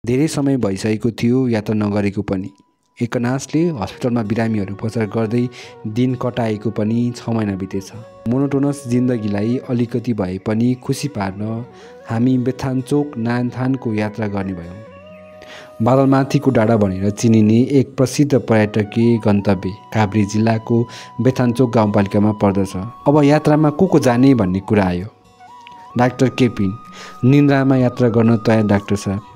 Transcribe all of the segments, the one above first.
धेरै समय भइसकेको थियो यात्रा नगरेको पनि। एकनासले हस्पिटलमा बिरामीहरू उपचार गर्दै दिन कटाएको पनि 6 महिना बितेछ। मोनोटोनस जिन्दगीलाई अलिकति भए पनि खुसी पार्न हामी बेथानचोक नानथानको यात्रा गर्ने भयौँ। बादलमाथिको डाँडा भनेर चिनिने एक प्रसिद्ध पर्यटकीय गन्तव्य काभ्रे जिल्लाको बेथानचोक गाउँपालिकामा पर्दछ। अब यात्रामा को जाने भन्ने कुरा आयो। डाक्टर केपिन निन्द्रामा यात्रा गर्न तयार डाक्टर साहब।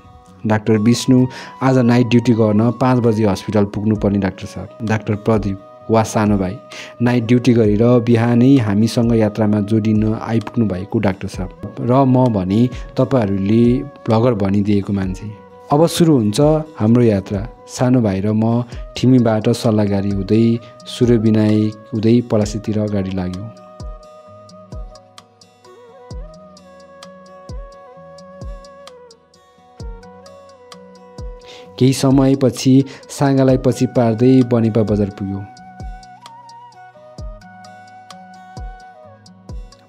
डाक्टर विष्णु आज नाइट ड्युटी गर्न 5 बजे हस्पिटल पुग्नुपर्ने डाक्टर साहब। डाक्टर प्रदीप वा सानो भाइ नाइट ड्युटी गरेर बिहानै हामीसँग यात्रामा जोडिन आइपुग्नु भएको डाक्टर साहब। र म भने तपाईँहरूले भ्लगर भनिदिएको मान्छे। अब सुरु हुन्छ हाम्रो यात्रा। सानो भाइ र म ठिमीबाट सल्लाहगारी हुँदै सूर्यविनायक हुँदै पलासीतिर गाडी लाग्यौँ। केही समयपछि साँगालाई पछि पार्दै बनेपा बजार पुग्यौँ।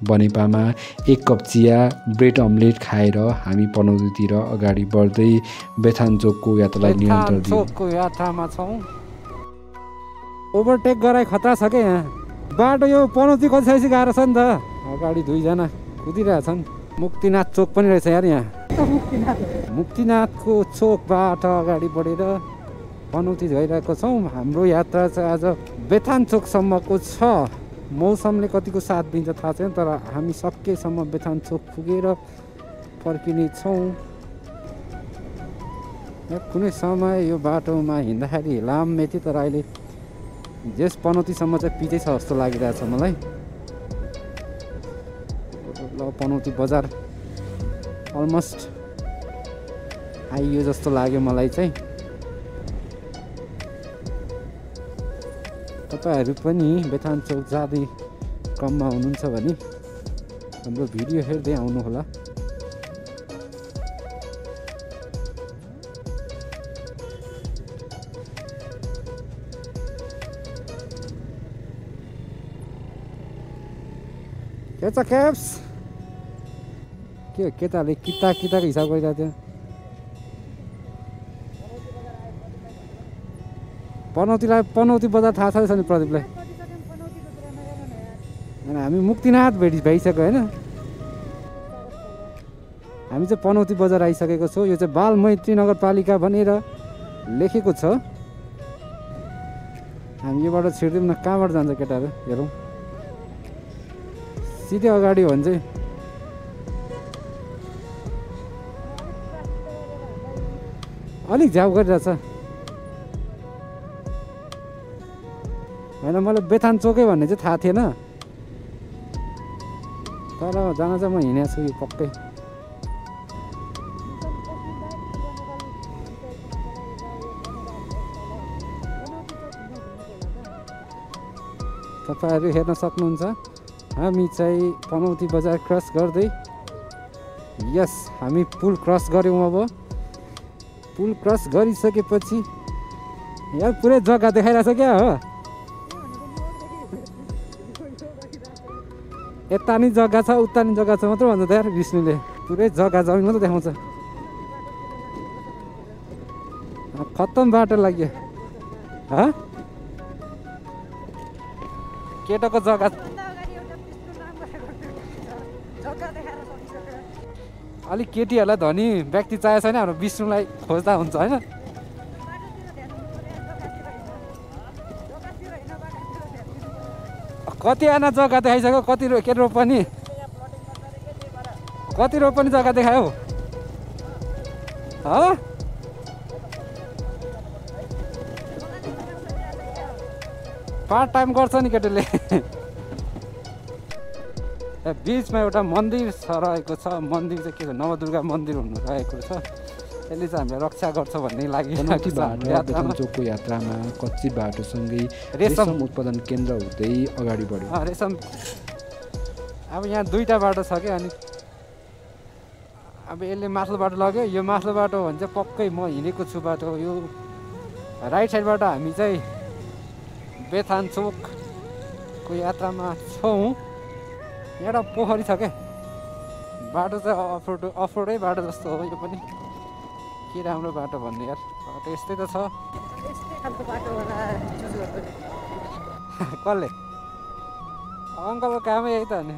बनेपामा 1 कप चिया ब्रेड अमलेट खाएर हामी पनौतीतिर अगाडि बढ्दै बेथानचोकको यात्रालाई नियन्त्रण दियौँ। बेथानचोकको यात्रामा छौँ। ओभरटेक गराइ खतरा छ के यहाँ। बाटो यो पनौती कतिसम्म गाह्रो छ नि त। अगाडि 2 जना कुदिरहेछन्। मुक्तिनाथ चोक पनि रहेछ यार यहाँ। मुक्तिनाथको चोकबाट अगाडि बढेर पनौती गइरहेको छौँ। हाम्रो यात्रा चाहिँ आज बेथानचोकसम्मको छ। मौसमले कतिको साथ दिन्छ थाहा छैन, तर हामी सकेसम्म बेथानचोक पुगेर फर्किने छौँ। कुनै समय यो बाटोमा हिँड्दाखेरि लामे थियो, तर अहिले जेस पनौतीसम्म चाहिँ पिछे छ जस्तो लागिरहेछ मलाई। ल पनौती बजार अलमोस्ट आइयो जस्तो लाग्यो मलाई चाहिँ। तपाईँहरू पनि बेथानचोक जाँदै क्रममा हुनुहुन्छ भने हाम्रो भिडियो हेर्दै आउनुहोला। के छ क्याप्स? के केटाले किताको हिसाब गरिरहेको थियो। पनौती बजार थाहा छ नि प्रदीपलाई? हामी मुक्तिनाथ भइसक्यो होइन। हामी चाहिँ पनौती बजार आइसकेको छौँ। यो चाहिँ बाल मैत्री नगरपालिका भनेर लेखेको छ। हामी योबाट छिर्दैौँ न। कहाँबाट जान्छ केटाहरू हेरौँ। सिधै अगाडि हो भने चाहिँ अलिक झ्याउ गरिरहेछ होइन। मलाई बेथानचोकै भन्ने चाहिँ थाहा थिएन, तर जान चाहिँ म हिँडेको छु यो पक्कै। तपाईँहरू हेर्न सक्नुहुन्छ हामी चाहिँ पनौती बजार क्रस गर्दै यस हामी पुल क्रस गऱ्यौँ। अब पुल क्रस गरिसकेपछि यार पुरै जग्गा देखाइरहेछ क्या हो। यता नि जग्गा छ उता नि जग्गा छ मात्र भन्छ त यार विष्णुले। पुरै जग्गा जमिन मात्रै देखाउँछ। खत्तम बाटो लाग्यो। केटाको जग्गा अलिक केटीहरूलाई धनी व्यक्ति चाहिएको छैन। हाम्रो विष्णुलाई खोज्दा हुन्छ होइन। कति आना जग्गा देखाइसक्यो। कति रोपनी जग्गा देखायो। पार्ट टाइम गर्छ नि केटीले। बिचमा एउटा मन्दिर रहेको छ। मन्दिर चाहिँ के छ नवदुर्गा मन्दिर हुनु रहेको छ। यसले चाहिँ हामीलाई रक्षा गर्छ भन्ने लागिरहेको छ। बेथानचोकको यात्रामा कच्ची बाटोसँगै रेशम उत्पादन केन्द्र हुँदै अगाडि बढ्यो। रेशम अब यहाँ 2टा बाटो छ क्या। अनि अब यसले माथिल्लो बाटो लग्यो। यो माथिल्लो बाटो हो भने चाहिँ पक्कै म हिँडेको छु बाटो। यो राइट साइडबाट हामी चाहिँ बेथानचोकको यात्रामा छौँ। एउटा पोखरी छ क्या। बाटो चाहिँ अफरोडै बाटो जस्तो हो यो पनि। के राम्रो बाटो भन्ने यार बाटो यस्तै त छ यस्तै खालको बाटो होला चुज गर्दैन कसले अङ्कलको कामै यही त हो नि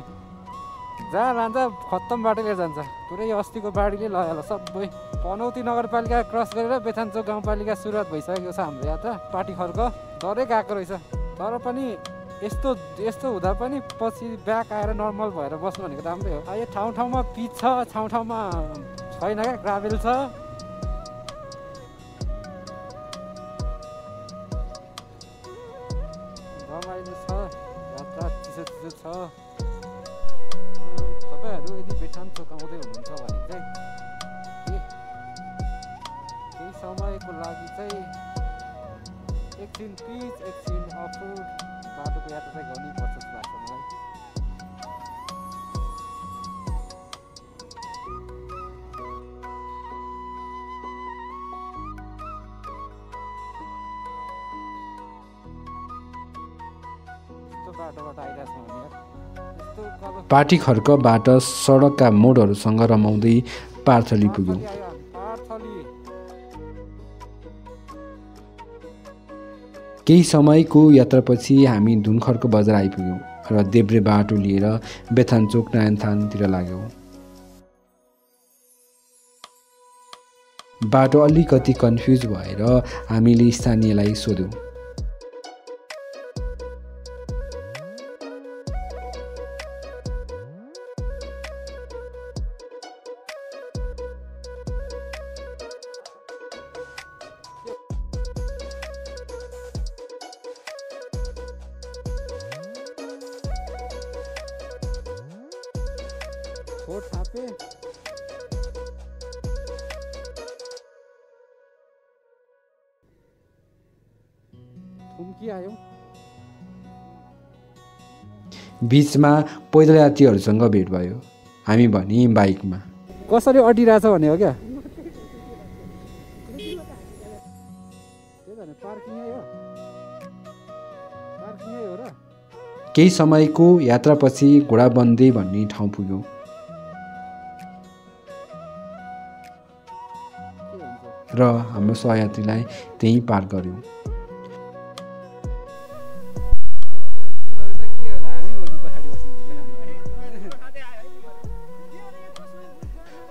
जहाँ लान्छ खत्तम बाटो लिएर जान्छ पुरै अस्तिको बाढीले लग्यो होला सबै पनौती नगरपालिका क्रस गरेर बेथानचोक गाउँपालिका सुरुवात भइसकेको छ हाम्रो यात्रा पाटी खर्क डरै गएको रहेछ तर पनि यस्तो हुँदा पनि पछि ब्याक आएर नर्मल भएर बस्नु भनेको राम्रै हो यो ठाउँ ठाउँमा पिच छ ठाउँ ठाउँमा छैन क्या ग्राभेल छ रमाइलो छ यात्रा चिसो चिसो छ तपाईँहरू यदि बेथानचोक आउँदै हुनुहुन्छ भने चाहिँ केही समयको लागि चाहिँ एकछिन पिच एकछिन अफरोड बाटोको यात्रा चाहिँ गर्नुपर्छ जस्तो लाग्छ मलाई यस्तो बाटोबाट आइरहेको छ भने यस्तो कल पाटी खर्कबाट सडकका मोडहरूसँग रमाउँदै पार्थली पुग्यौँ। पार्थली केही समयको यात्रापछि हामी धुनखर्क बजार आइपुग्यौँ र देब्रे बाटो लिएर बेथानचोक नारायणथानतिर लाग्यौँ। बाटो अलिकति कन्फ्युज भएर हामीले स्थानीयलाई सोध्यौँ। छोट थापे थुम्की आयौँ बिचमा पैदल यात्रीहरूसँग भेट भयो। हामी भने बाइकमा। कसरी अडिरहेछ भने हो क्या त्यही त पार्किङै हो पार्किङै हो र केही समयको यात्रापछि घोडाबन्दी भन्ने ठाउँ पुग्यौँ। र हाम्रो सहयात्रीलाई त्यहीँ पार गऱ्यौँ।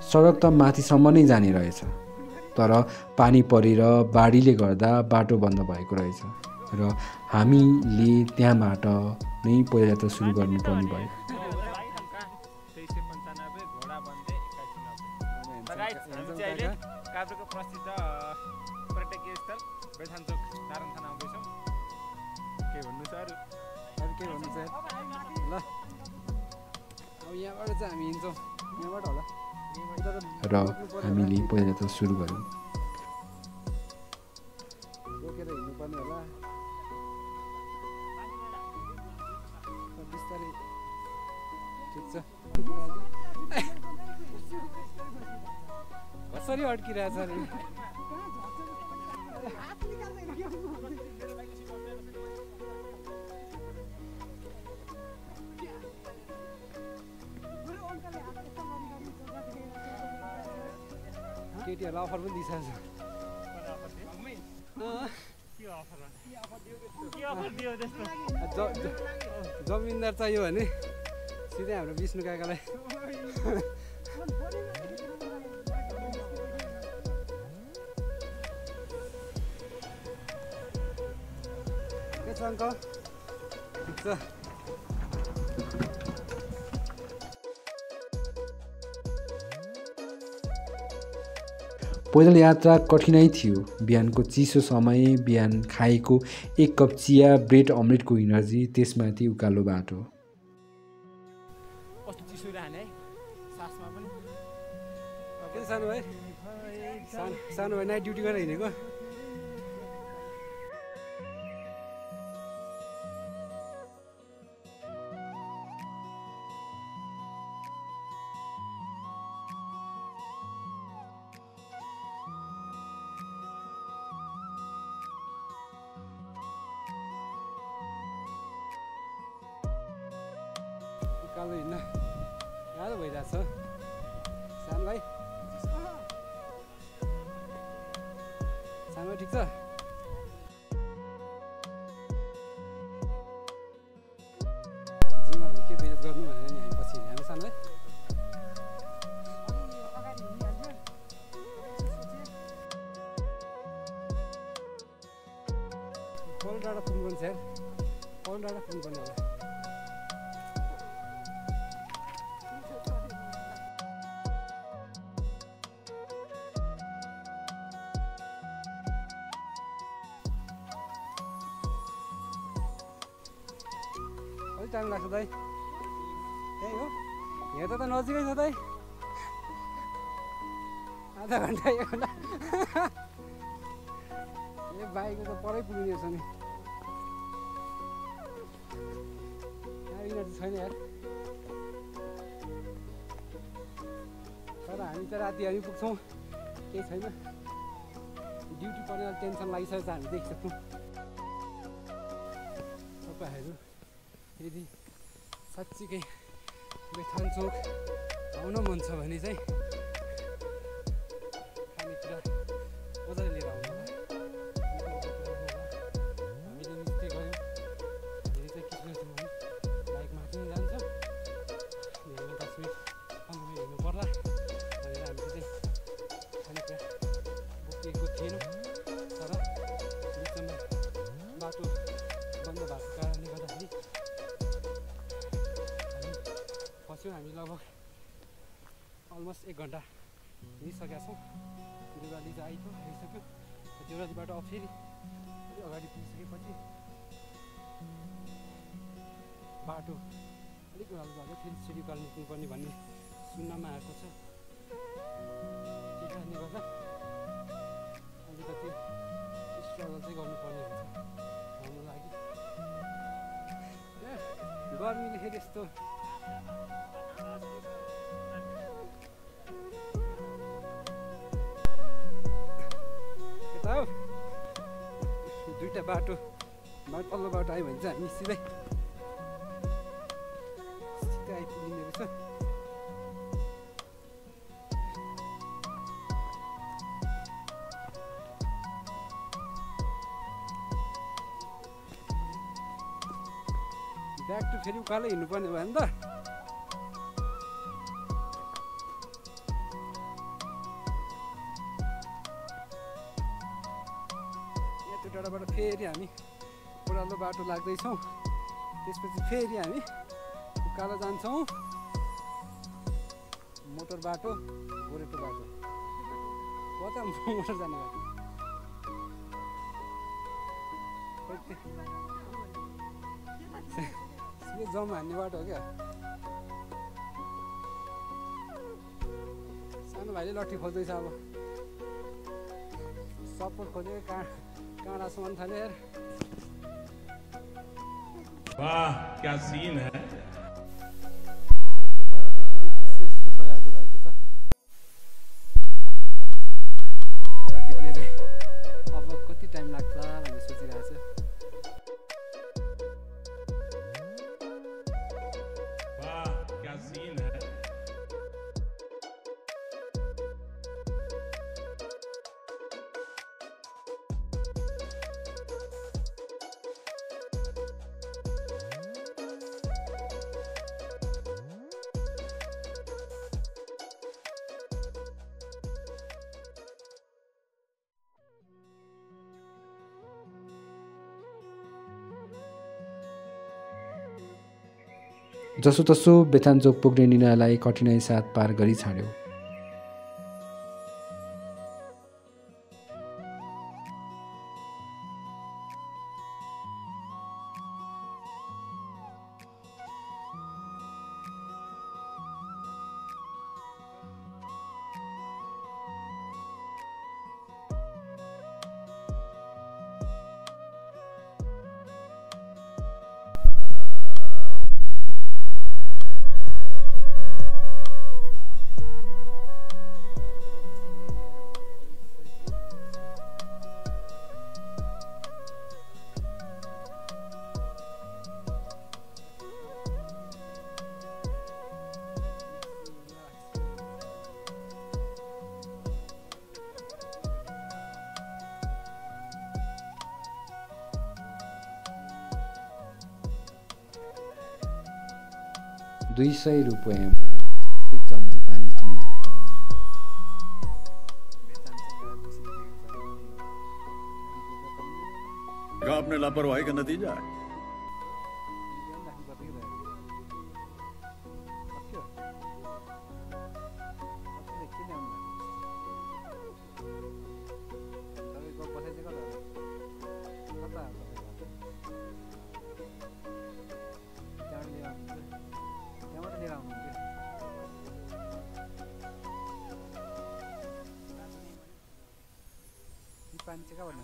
सडक त माथिसम्म नै जाने रहेछ तर पानी परेर बाढीले गर्दा बाटो बन्द भएको रहेछ र हामीले त्यहाँबाट नै पहिला यात्रा सुरु गर्नुपर्ने भयो। काभ्रेको प्रसिद्ध पर्यटकीय स्थल बेथानचोक नारायणथान आउँदैछौँ। के भन्नु छ अरू के भन्नु छ ल अब यहाँबाट चाहिँ हामी हिँड्छौँ यहाँबाट होला र हामीले पहिला यात्रा सुरु गऱ्यौँ। बोकेर हिँड्नुपर्ने होला बिस्तारै ठिक छ कसरी अड्किरहेछ नि केटीहरूलाई अफर पनि दिइसकेको छ जमिनदार चाहियो भने सिधै हाम्रो विष्णु काकालाई के छ अङ्कल ठिक छ पैदल यात्रा कठिनै थियो। बिहानको चिसो समय, बिहान खाएको एक कप चिया, ब्रेड अमलेटको इनर्जी, त्यसमाथि उकालो बाटो। कस्तो चिसो रहने है सासमा पनि के सानो भाइ सानो भाइ नाइट ड्युटी गरेर हिँडेको उकालो हिँड्न गाह्रो भइरहेछ सानो भाइ ठिक छ जिममा के मिहिनेत गर्नु भनेर नि हामी पछि हामी सानो है अगाडि हिँडिहाल्यो कल डाँडा पुग्नुपर्ने छ यार कल डाँडा पुग्नुपर्ने होला कति टाइम लाग्छ दाइ त्यही हो यहाँ त नजिकै छ दाइ आधा घन्टा 1 घन्टा ए बाइकको त परै पुग्ने रहेछ नि छैन यार तर हामी त राति हामी पुग्छौँ केही छैन ड्युटी पर्ने टेन्सन लागिसकेको छ हामी देखिसक्छौँ तपाईँहरू यदि साँच्चीकै बेथानचोक आउन मन छ भने चाहिँ खानेकुरा मजाले लिएर आउनु होला हामीले निस्के गयौँ हामीले चाहिँ के गर्छौँ भने बाइकमा पनि जान्छ 10 मिनट 15 मिनट हिँड्नु पर्ला भनेर हामीले चाहिँ खानेकुरा बोकेको थिएनौँ तर बिचमा बाटो बन्द भएको कारणले गर्दाखेरि फस्यौँ हामी लगभग अलमोस्ट 1 घन्टा हिँडिसकेका छौँ देउराली चाहिँ आइसक्यो देउरालीबाट फेरि अलिक अगाडि पुगिसकेपछि बाटो अलिक उकालो भएको फेरि सिडिकाल निस्किनुपर्ने भन्ने सुन्नमा आएको छ त्यही कारणले गर्दा अलिकति स्ट्रगल चाहिँ गर्नुपर्ने हुन्छ हाम्रो लागि गर्मीले फेरि यस्तो यता हो दुईवटा बाटो पल्लो बाटो आयो भने चाहिँ हामी सिधै आइपुग्ने रहेछ ब्याक टु फेरि उकालो हिँड्नुपर्ने भयो नि त यति टाढाबाट फेरि हामी ओह्रालो बाटो लाग्दैछौँ त्यसपछि फेरि हामी उकालो जान्छौँ मोटर बाटो गोरेटो बाटो कता मोटर जाने बाटो यो जम हान्ने बाटो हो क्या सानो भाइले लट्ठी खोज्दैछ अब सपोर्ट खोज्यो काँडासम्म थाल्यो यार वाह क्या सीन है बेथानचोकबाट देखिने दृश्य यस्तो प्रकारको रहेको छ अब टिप्ने चाहिँ अब कति टाइम लाग्छ भनेर सोचिरहेको छ वाह क्या सीन है जसोतसो बेथानचोक पुग्ने निर्णयलाई कठिनाई साथ पार गरी छाड्यो। 200 रुपैयाँमा एक जम्बु पानी किन्यो। आपने लापरवाही का नतीजा है। पानी चाहिँ कहाँ भन्नु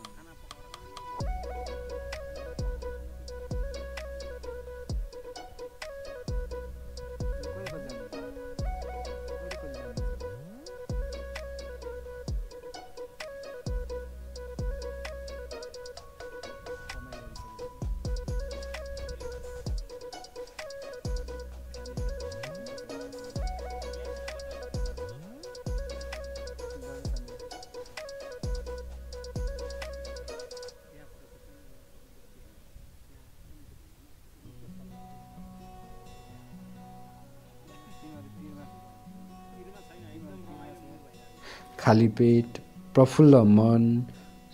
खाली पेट, प्रफुल्ल मन,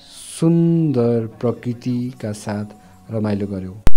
सुन्दर प्रकृतिका साथ रमाइलो गर्यो।